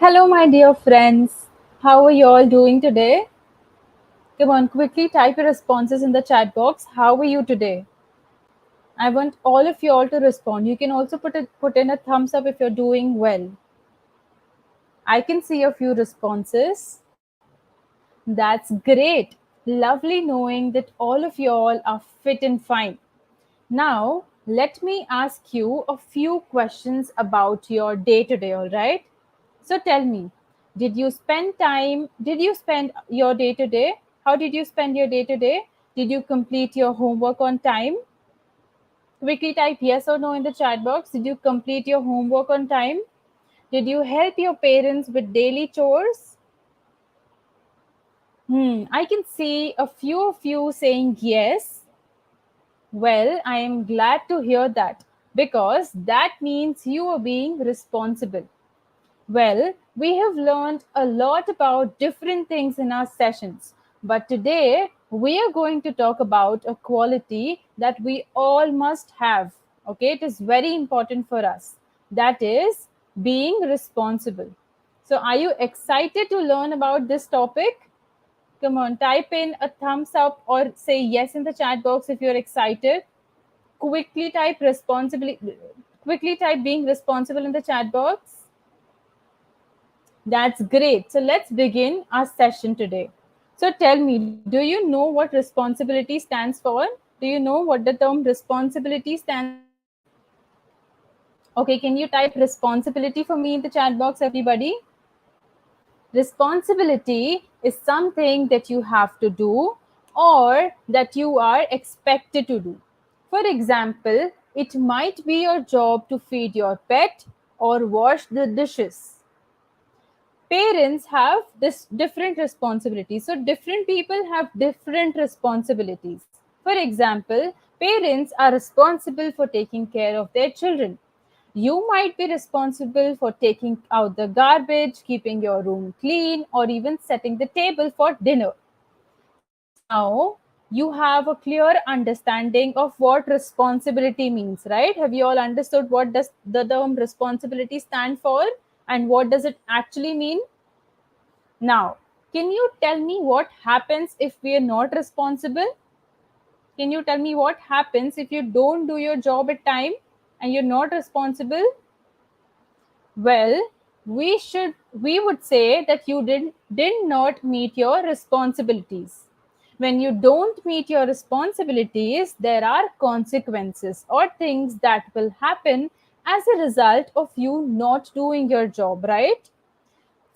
Hello, my dear friends. How are you all doing today? Come on, quickly type your responses in the chat box. How are you today? I want all of you all to respond. You can also put in a thumbs up if you're doing well. I can see a few responses. That's great. Lovely knowing that all of you all are fit and fine. Now, let me ask you a few questions about your day today, all right? So tell me, did you spend your day today? How did you spend your day today? Did you complete your homework on time? Quickly type yes or no in the chat box. Did you complete your homework on time? Did you help your parents with daily chores? I can see a few of you saying yes. Well, I am glad to hear that because that means you are being responsible. Well, we have learned a lot about different things in our sessions, but today we are going to talk about a quality that we all must have. Okay, it is very important for us. That is being responsible. So, are you excited to learn about this topic? Come on, type in a thumbs up or say yes in the chat box if you're excited. Quickly type quickly type being responsible in the chat box. That's great. So let's begin our session today. So tell me, do you know what responsibility stands for? Do you know what the term responsibility stands for? Okay, can you type responsibility for me in the chat box, everybody? Responsibility is something that you have to do or that you are expected to do. For example, it might be your job to feed your pet or wash the dishes. Parents have this different responsibilities, so different people have different responsibilities. For example, parents are responsible for taking care of their children. You might be responsible for taking out the garbage, keeping your room clean, or even setting the table for dinner. So now you have a clear understanding of what responsibility means, right? Have you all understood what does the term responsibility stand for and what does it actually mean? Now, can you tell me what happens if we are not responsible? Can you tell me what happens if you don't do your job at time and you're not responsible? Well, we would say that you did not meet your responsibilities. When you don't meet your responsibilities, there are consequences or things that will happen as a result of you not doing your job, right?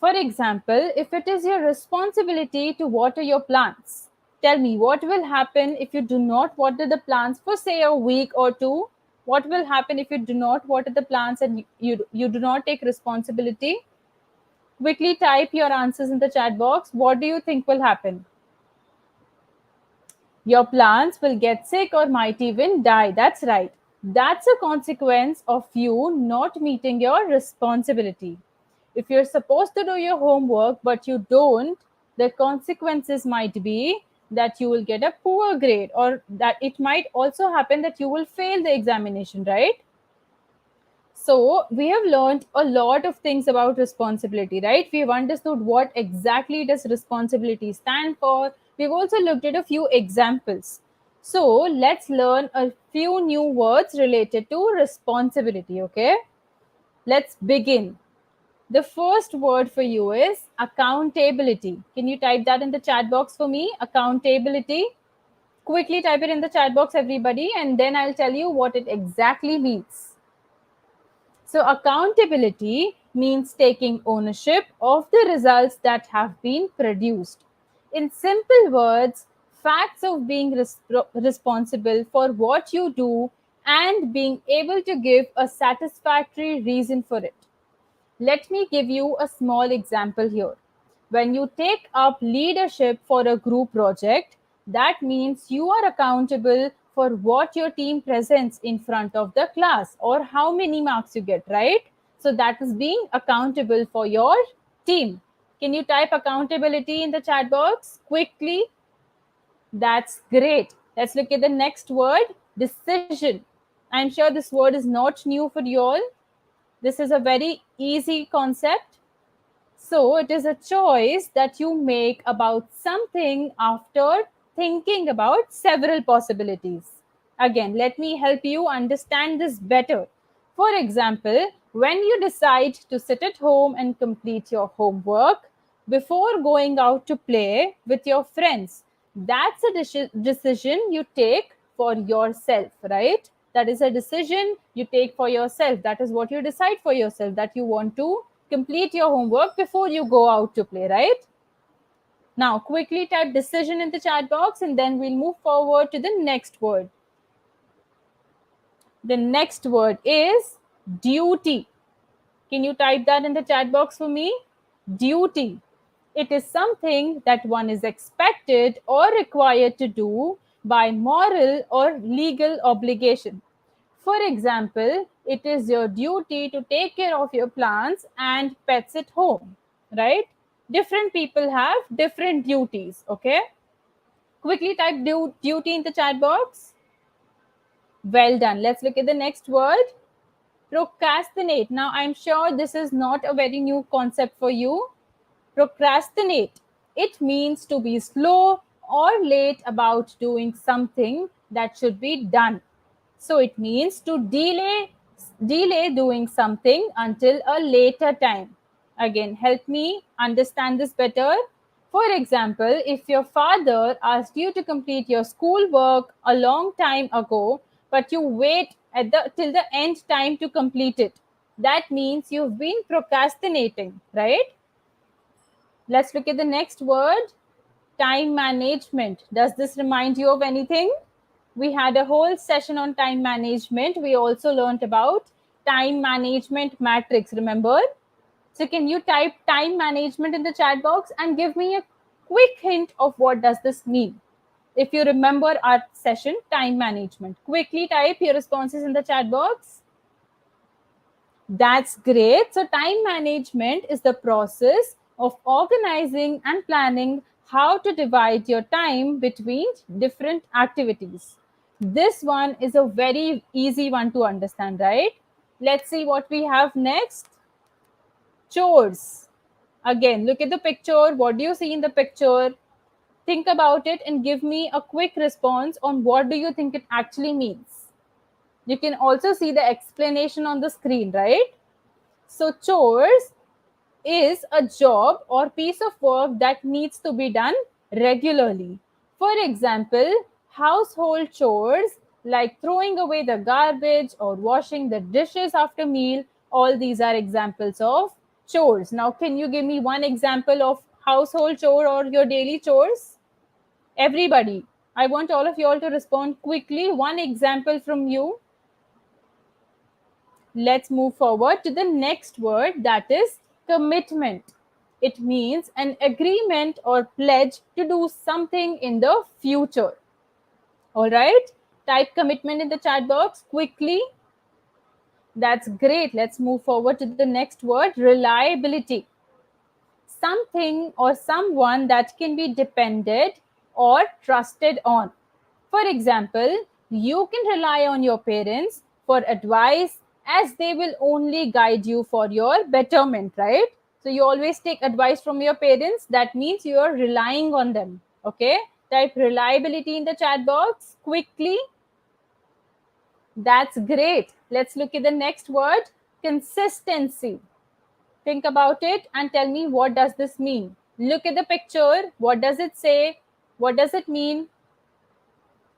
For example, if it is your responsibility to water your plants, tell me what will happen if you do not water the plants for, say, a week or two? What will happen if you do not water the plants and you do not take responsibility? Quickly type your answers in the chat box. What do you think will happen? Your plants will get sick or might even die. That's right. That's a consequence of you not meeting your responsibility. If you're supposed to do your homework but you don't, the consequences might be that you will get a poor grade, or that it might also happen that you will fail the examination, right? So, we have learned a lot of things about responsibility, right? We have understood what exactly does responsibility stand for. We've also looked at a few examples. So, let's learn a few new words related to responsibility, okay? Let's begin. The first word for you is accountability. Can you type that in the chat box for me? Accountability. Quickly type it in the chat box, everybody, and then I'll tell you what it exactly means. So, accountability means taking ownership of the results that have been produced. In simple words, facts of being responsible for what you do and being able to give a satisfactory reason for it. Let me give you a small example here. When you take up leadership for a group project, that means you are accountable for what your team presents in front of the class or how many marks you get, right? So that is being accountable for your team. Can you type accountability in the chat box quickly? That's great. Let's look at the next word, decision. I'm sure this word is not new for you all. This is a very easy concept. So it is a choice that you make about something after thinking about several possibilities. Again, let me help you understand this better. For example, when you decide to sit at home and complete your homework before going out to play with your friends, that's a decision you take for yourself, right? That is a decision you take for yourself. That is what you decide for yourself, that you want to complete your homework before you go out to play, right? Now, quickly type decision in the chat box and then we'll move forward to the next word. The next word is duty. Can you type that in the chat box for me? Duty. It is something that one is expected or required to do by moral or legal obligation. For example, it is your duty to take care of your plants and pets at home, right? Different people have different duties, okay? Quickly type duty in the chat box. Well done. Let's look at the next word. Procrastinate. Now, I'm sure this is not a very new concept for you. Procrastinate. It means to be slow or late about doing something that should be done. So it means to delay doing something until a later time. Again, help me understand this better. For example, if your father asked you to complete your schoolwork a long time ago, but you wait till the end time to complete it, that means you've been procrastinating, right? Let's look at the next word. Time management. Does this remind you of anything? We had a whole session on time management. We also learned about time management matrix, remember? So can you type time management in the chat box and give me a quick hint of what does this mean? If you remember our session, time management. Quickly type your responses in the chat box. That's great. So, time management is the process of organizing and planning how to divide your time between different activities. This one is a very easy one to understand, right? Let's see what we have next. Chores. Again, look at the picture. What do you see in the picture? Think about it and give me a quick response on what do you think it actually means. You can also see the explanation on the screen, right? So, chores is a job or piece of work that needs to be done regularly. For example, household chores like throwing away the garbage or washing the dishes after meal, all these are examples of chores. Now, can you give me one example of household chore or your daily chores? Everybody, I want all of you all to respond quickly. One example from you. Let's move forward to the next word, that is commitment. It means an agreement or pledge to do something in the future. All right, type commitment in the chat box quickly. That's great. Let's move forward to the next word, reliability. Something or someone that can be depended or trusted on. For example, you can rely on your parents for advice as they will only guide you for your betterment, right? So you always take advice from your parents. That means you are relying on them. Okay? Type reliability in the chat box quickly. That's great. Let's look at the next word, consistency. Think about it and tell me what does this mean. Look at the picture. What does it say? What does it mean?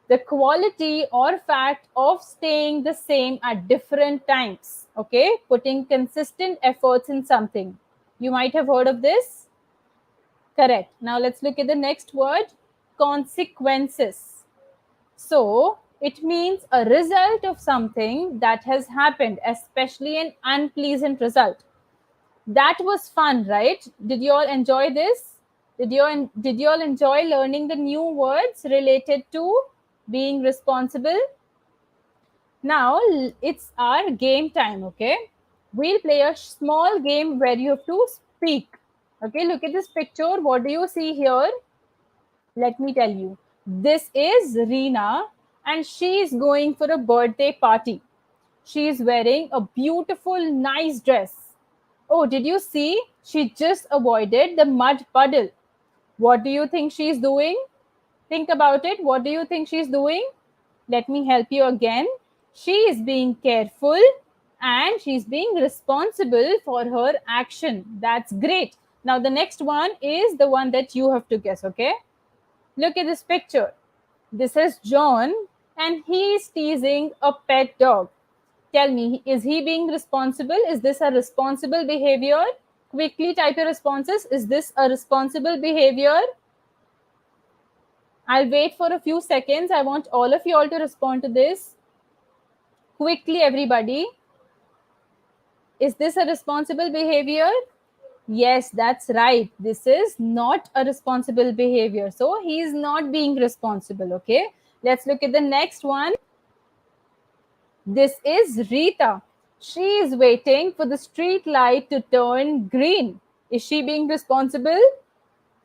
The quality or fact of staying the same at different times. Okay, putting consistent efforts in something. You might have heard of this. Correct. Now let's look at the next word, consequences. So it means a result of something that has happened, especially an unpleasant result. That was fun, right? Did you all enjoy this? Did you all enjoy learning the new words related to being responsible? Now it's our game time, okay? We'll play a small game where you have to speak. Okay, look at this picture. What do you see here? Let me tell you. This is Reena and she is going for a birthday party. She is wearing a beautiful, nice dress. Oh, did you see? She just avoided the mud puddle. What do you think she's doing? Think about it. What do you think she's doing? Let me help you again. She is being careful and she's being responsible for her action. That's great. Now, the next one is the one that you have to guess, okay? Look at this picture. This is John and he is teasing a pet dog. Tell me, is he being responsible? Is this a responsible behavior? Quickly type your responses. Is this a responsible behavior? I'll wait for a few seconds. I want all of you all to respond to this. Quickly, everybody. Is this a responsible behavior? Yes, that's right. This is not a responsible behavior. So he is not being responsible. Okay. Let's look at the next one. This is Rita. She is waiting for the street light to turn green. Is she being responsible?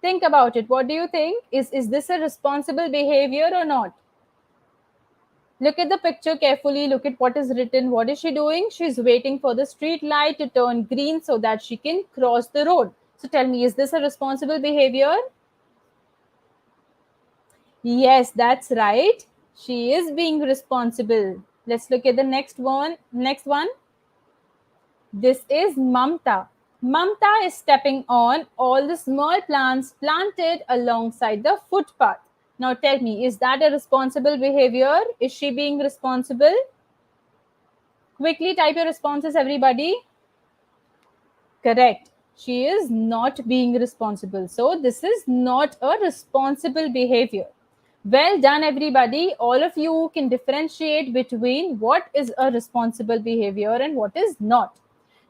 Think about it. What do you think? Is this a responsible behavior or not? Look at the picture carefully. Look at what is written. What is she doing? She's waiting for the street light to turn green so that she can cross the road. So tell me, is this a responsible behavior? Yes, that's right. She is being responsible. Let's look at the next one. Next one. This is Mamta. Mamta is stepping on all the small plants planted alongside the footpath. Now tell me, is that a responsible behavior? Is she being responsible? Quickly type your responses, everybody. Correct. She is not being responsible. So this is not a responsible behavior. Well done, everybody. All of you can differentiate between what is a responsible behavior and what is not.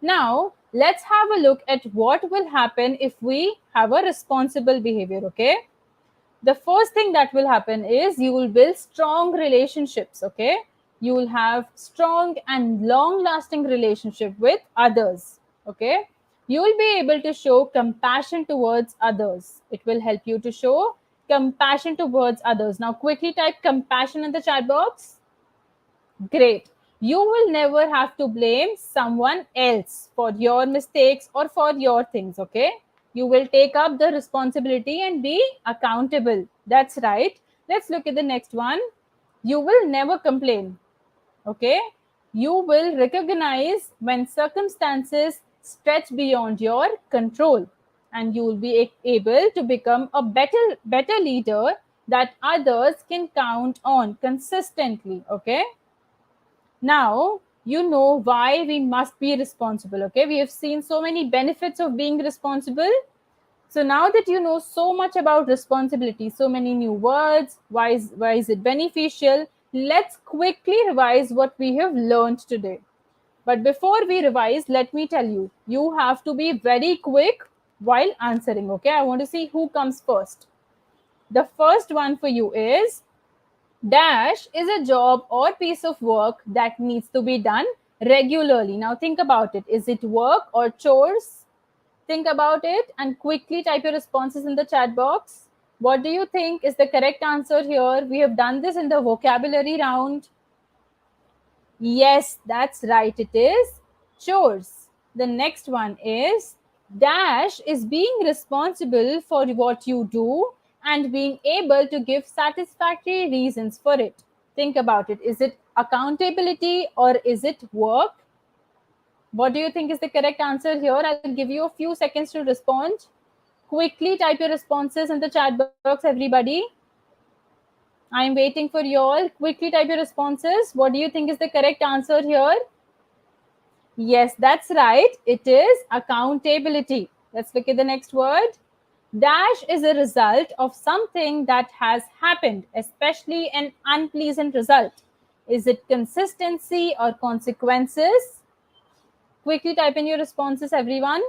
Now, let's have a look at what will happen if we have a responsible behavior, okay? The first thing that will happen is you will build strong relationships, okay? You will have strong and long lasting relationship with others, okay? You will be able to show compassion towards others. It will help you to show compassion towards others. Now quickly type compassion in the chat box. Great. You will never have to blame someone else for your mistakes or for your things, okay? You will take up the responsibility and be accountable. That's right. Let's look at the next one. You will never complain, okay? You will recognize when circumstances stretch beyond your control, and you will be able to become a better leader that others can count on consistently, okay? Now, you know why we must be responsible, okay? We have seen so many benefits of being responsible. So now that you know so much about responsibility, so many new words, why is it beneficial? Let's quickly revise what we have learned today. But before we revise, let me tell you, you have to be very quick while answering, okay? I want to see who comes first. The first one for you is dash is a job or piece of work that needs to be done regularly. Now think about it. Is it work or chores? Think about it and quickly type your responses in the chat box. What do you think is the correct answer here? We have done this in the vocabulary round. Yes, that's right. It is chores. The next one is dash is being responsible for what you do and being able to give satisfactory reasons for it. Think about it. Is it accountability or is it work? What do you think is the correct answer here? I'll give you a few seconds to respond. Quickly type your responses in the chat box, everybody. I'm waiting for you all. Quickly type your responses. What do you think is the correct answer here? Yes, that's right. It is accountability. Let's look at the next word. Dash is a result of something that has happened, especially an unpleasant result. Is it consistency or consequences? Quickly type in your responses, everyone.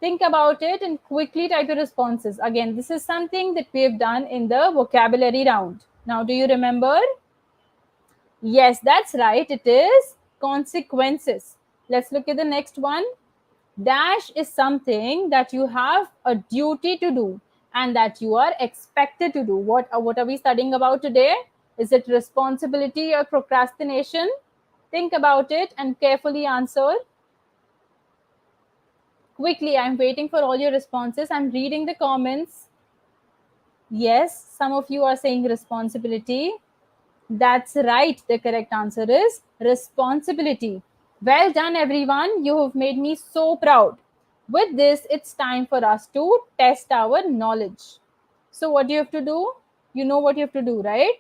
Think about it and quickly type your responses. Again, this is something that we have done in the vocabulary round. Now, do you remember? Yes, that's right. It is consequences. Let's look at the next one. Dash is something that you have a duty to do and that you are expected to do. What are we studying about today? Is it responsibility or procrastination? Think about it and carefully answer. Quickly, I'm waiting for all your responses. I'm reading the comments. Yes, some of you are saying responsibility. That's right. The correct answer is responsibility. Well done, everyone. You have made me so proud. With this, it's time for us to test our knowledge. So, what do you have to do? You know what you have to do, right?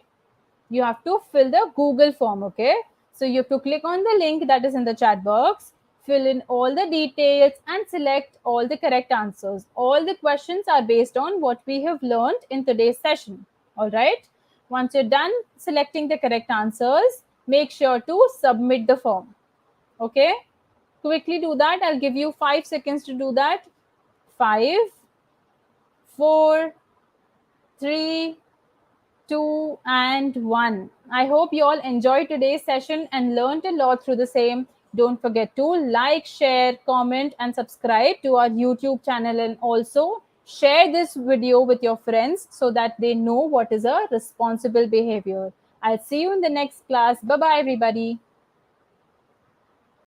You have to fill the Google form, okay? So you have to click on the link that is in the chat box, fill in all the details, and select all the correct answers. All the questions are based on what we have learned in today's session. All right? Once you're done selecting the correct answers, make sure to submit the form. Okay? Quickly do that. I'll give you 5 seconds to do that. 5, 4, 3, 2, and 1. I hope you all enjoyed today's session and learned a lot through the same. Don't forget to like, share, comment, and subscribe to our YouTube channel, and also share this video with your friends so that they know what is a responsible behavior. I'll see you in the next class. Bye bye, everybody.